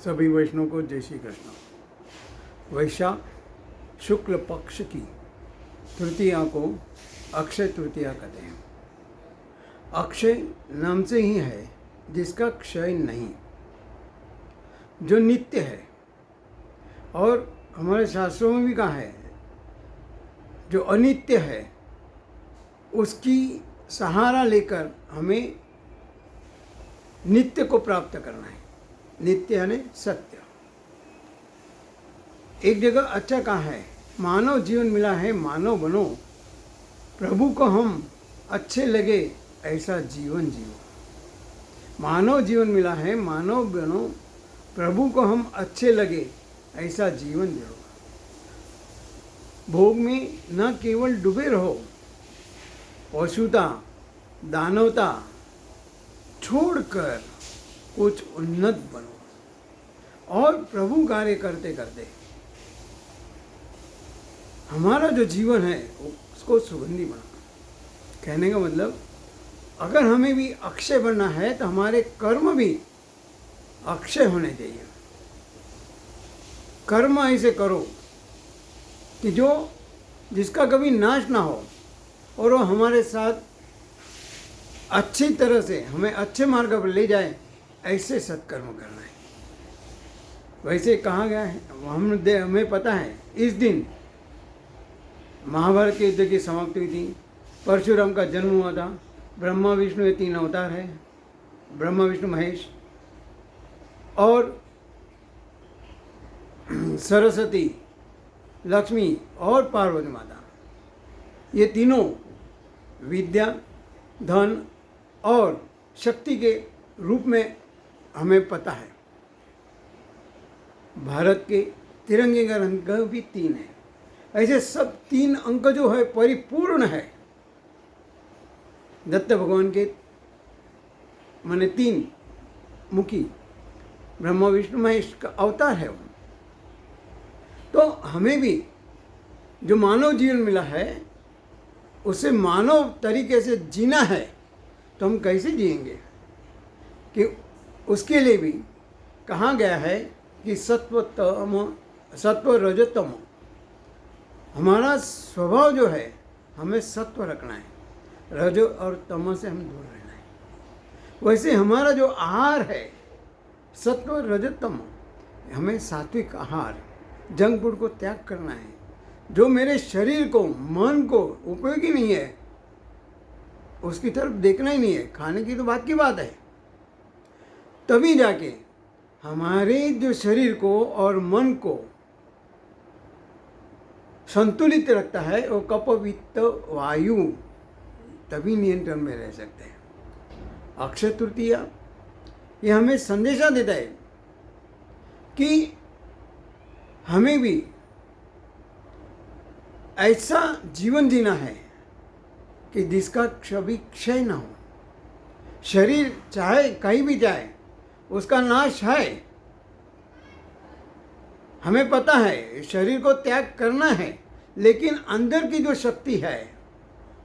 सभी वैष्णव को जय श्री कृष्ण। वैशाख शुक्ल पक्ष की तृतीया को अक्षय तृतीया कहते हैं। अक्षय नाम से ही है जिसका क्षय नहीं, जो नित्य है। और हमारे शास्त्रों में भी कहा है जो अनित्य है उसकी सहारा लेकर हमें नित्य को प्राप्त करना है। नित्य यानी सत्य। एक जगह अच्छा कहा है, मानव जीवन मिला है मानव बनो, प्रभु को हम अच्छे लगे ऐसा जीवन जियो। मानव जीवन मिला है मानव बनो, प्रभु को हम अच्छे लगे ऐसा जीवन जियो। भोग में न केवल डूबे रहो, पशुता दानवता छोड़कर कुछ उन्नत बनो और प्रभु कार्य करते करते हमारा जो जीवन है उसको सुगंधी बनाओ। कहने का मतलब अगर हमें भी अक्षय बनना है तो हमारे कर्म भी अक्षय होने चाहिए। कर्म ऐसे करो कि जो जिसका कभी नाश ना हो और वो हमारे साथ अच्छी तरह से हमें अच्छे मार्ग पर ले जाए, ऐसे सत्कर्म करना है। वैसे कहा गया है, हमें पता है इस दिन महाभारत के युद्ध की समाप्ति हुई थी, परशुराम का जन्म हुआ था। ब्रह्मा विष्णु ये तीन अवतार है, ब्रह्मा विष्णु महेश, और सरस्वती लक्ष्मी और पार्वती माता, ये तीनों विद्या धन और शक्ति के रूप में हमें पता है। भारत के तिरंगे का रंग भी 3 है। ऐसे सब 3 अंक जो है परिपूर्ण है। दत्त भगवान के माने 3 मुखी ब्रह्मा विष्णु महेश का अवतार है वो। तो हमें भी जो मानव जीवन मिला है उसे मानव तरीके से जीना है, तो हम कैसे जिएंगे कि उसके लिए भी कहा गया है कि सत्व रजतम, हमारा स्वभाव जो है हमें सत्व रखना है, रज और तम से हमें दूर रहना है। वैसे हमारा जो आहार है सत्व रजतम, हमें सात्विक आहार जंक फूड को त्याग करना है। जो मेरे शरीर को मन को उपयोगी नहीं है उसकी तरफ देखना ही नहीं है। खाने की तो बात की बात है, तभी जाके हमारे जो शरीर को और मन को संतुलित रखता है वो कफ वित्त वायु, तभी नियंत्रण में रह सकते हैं। अक्षय तृतीया ये हमें संदेशा देता है कि हमें भी ऐसा जीवन जीना है कि जिसका कभी क्षय ना हो। शरीर चाहे कहीं भी जाए उसका नाश है, हमें पता है शरीर को त्याग करना है, लेकिन अंदर की जो शक्ति है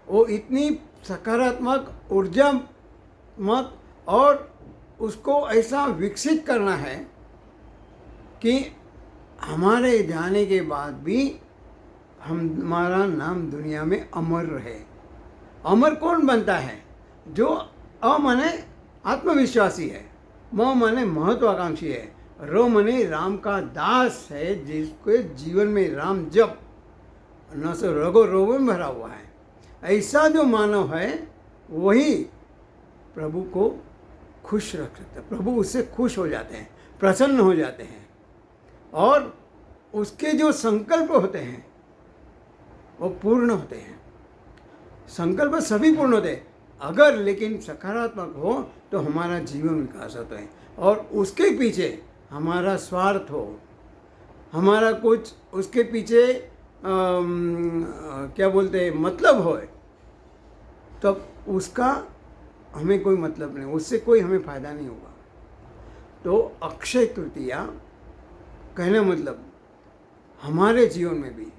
वो इतनी सकारात्मक ऊर्जात्मक और उसको ऐसा विकसित करना है कि हमारे जाने के बाद भी हमारा नाम दुनिया में अमर रहे। अमर कौन बनता है? जो अ माने आत्मविश्वासी है, म माने महत्वाकांक्षी है, रो माने राम का दास है, जिसके जीवन में राम जप न सो रगो रोगों में भरा हुआ है। ऐसा जो मानव है वही प्रभु को खुश रख सकता है। प्रभु उससे खुश हो जाते हैं, प्रसन्न हो जाते हैं, और उसके जो संकल्प होते हैं वो पूर्ण होते हैं। संकल्प सभी पूर्ण होते हैं अगर लेकिन सकारात्मक हो तो हमारा जीवन विकास होता है। और उसके पीछे हमारा स्वार्थ हो, हमारा कुछ उसके पीछे क्या बोलते हैं मतलब हो, तब उसका हमें कोई मतलब नहीं, उससे कोई हमें फ़ायदा नहीं होगा। तो अक्षय तृतीया कहने मतलब हमारे जीवन में भी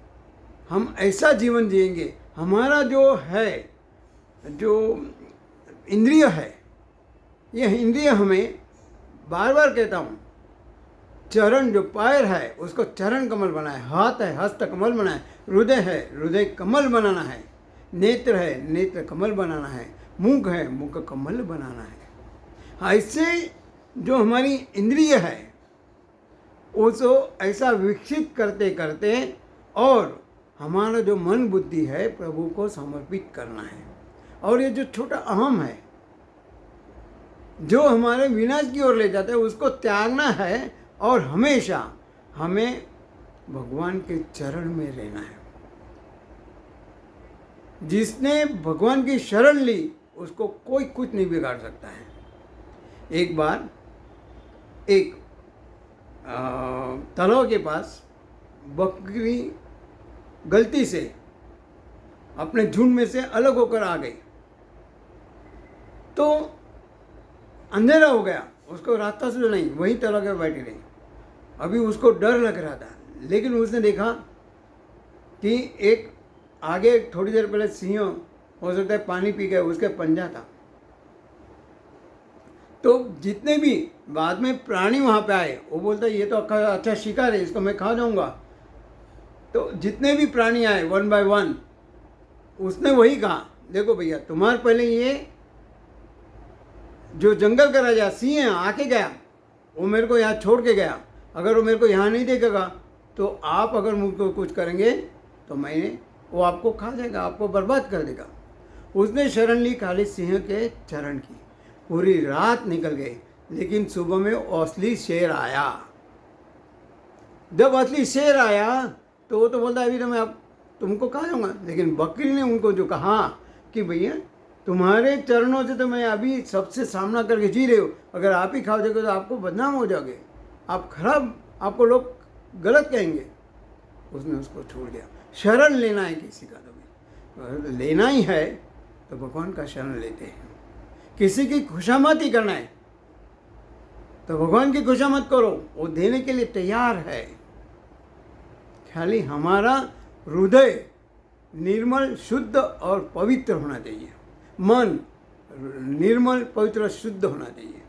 हम ऐसा जीवन जिएंगे, हमारा जो है जो इंद्रिय है, ये इंद्रिय हमें बार बार कहता हूँ चरण जो पैर है उसको चरण कमल बनाए, हाथ है हस्त कमल बनाए, हृदय है हृदय कमल बनाना है, नेत्र है नेत्र कमल बनाना है, मुख है मुख कमल बनाना है। ऐसे जो हमारी इंद्रिय है उसको ऐसा विकसित करते करते और हमारा जो मन बुद्धि है प्रभु को समर्पित करना है। और ये जो छोटा अहम है जो हमारे विनाश की ओर ले जाता है उसको त्यागना है और हमेशा हमें भगवान के चरण में रहना है। जिसने भगवान की शरण ली उसको कोई कुछ नहीं बिगाड़ सकता है। एक बार एक तालाब के पास बकरी गलती से अपने झुंड में से अलग होकर आ गई तो अंधेरा हो गया, उसको रास्ता से नहीं वहीं तालाब में बैठी रही। अभी उसको डर लग रहा था, लेकिन उसने देखा कि एक आगे थोड़ी देर पहले सिंह हो सकता है पानी पी गया, उसके पंजा था। तो जितने भी बाद में प्राणी वहाँ पे आए वो बोलता ये तो अच्छा शिकार है, इसको मैं खा जाऊँगा। तो जितने भी प्राणी आए वन बाय वन उसने वही कहा देखो भैया तुम्हारे पहले ये जो जंगल का राजा सिंह आके गया वो मेरे को यहाँ छोड़ के गया, अगर वो मेरे को यहाँ नहीं देखेगा तो आप अगर मुझको कुछ करेंगे तो वो आपको खा जाएगा, आपको बर्बाद कर देगा। उसने शरण ली खाली सिंह के चरण की। पूरी रात निकल गई, लेकिन सुबह में असली शेर आया। जब असली शेर आया तो वो तो बोलता अभी तो मैं आप तुमको खा जाऊँगा, लेकिन बकरी ने उनको जो कहा कि भैया तुम्हारे चरणों से तो मैं अभी सबसे सामना करके जी रहे हो, अगर आप ही खा जाओगे तो आपको बदनाम हो जाओगे, आप खराब, आपको लोग गलत कहेंगे। उसने उसको छोड़ दिया। शरण लेना है किसी का तो लेना ही है तो भगवान का शरण लेते हैं। किसी की खुशामद ही करना है तो भगवान की खुशामद करो, वो देने के लिए तैयार है। खाली हमारा हृदय निर्मल शुद्ध और पवित्र होना चाहिए, मन निर्मल पवित्र शुद्ध होना चाहिए।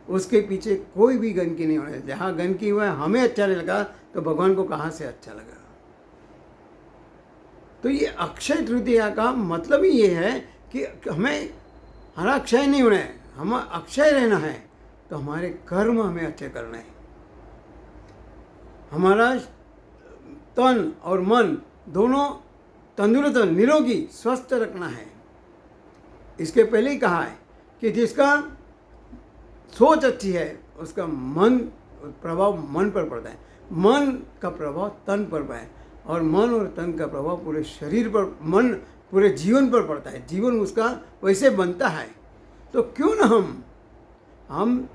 उसके पीछे कोई भी गंदगी नहीं होना चाहिए। जहाँ गंदगी हुआ है हमें अच्छा नहीं लगा तो भगवान को कहाँ से अच्छा लगा। तो ये अक्षय तृतीया का मतलब ही ये है कि हमें हमारा अक्षय नहीं होना है, हमें अक्षय रहना है तो हमारे कर्म हमें अच्छे करना है। हमारा तन और मन दोनों तंदुरुस्त निरोगी स्वस्थ रखना है। इसके पहले ही कहा है कि जिसका सोच अच्छी है उसका मन प्रभाव मन पर पड़ता है, मन का प्रभाव तन पर पड़ता है और मन और तन का प्रभाव पूरे शरीर पर, मन पूरे जीवन पर पड़ता है। जीवन उसका वैसे बनता है। तो क्यों ना हम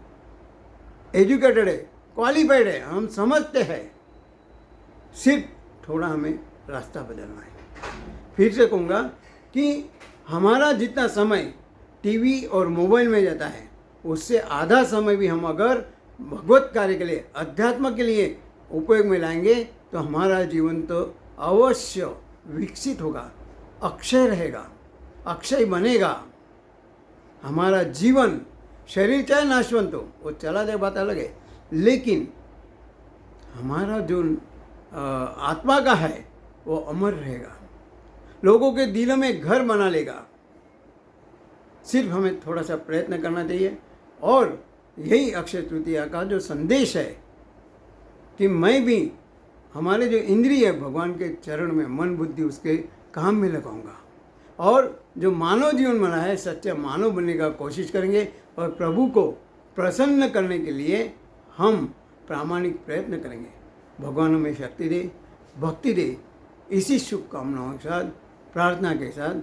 एजुकेटेड है, क्वालिफाइड है, हम समझते हैं, सिर्फ थोड़ा हमें रास्ता बदलना है। फिर से कहूँगा कि हमारा जितना समय टीवी और मोबाइल में जाता है उससे आधा समय भी हम अगर भगवत कार्य के लिए, अध्यात्म के लिए उपयोग में लाएंगे तो हमारा जीवन तो अवश्य विकसित होगा, अक्षय रहेगा, अक्षय बनेगा। हमारा जीवन, शरीर चाहे नाशवंत हो, वो चला जाए बात अलग है, लेकिन हमारा जो आत्मा का है वो अमर रहेगा, लोगों के दिलों में घर बना लेगा। सिर्फ हमें थोड़ा सा प्रयत्न करना चाहिए। और यही अक्षय तृतीया का जो संदेश है कि मैं भी हमारे जो इंद्रिय है भगवान के चरण में मन बुद्धि उसके काम में लगाऊंगा और जो मानव जीवन बना है सच्चा मानव बनने का कोशिश करेंगे और प्रभु को प्रसन्न करने के लिए हम प्रामाणिक प्रयत्न करेंगे। भगवान हमें शक्ति दे, भक्ति दे। इसी शुभकामनाओं के साथ, प्रार्थना के साथ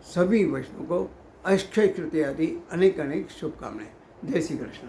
सभी वैष्णव को अक्षय तृतीया की अनेक अनेक शुभकामनाएं। जय श्री कृष्ण।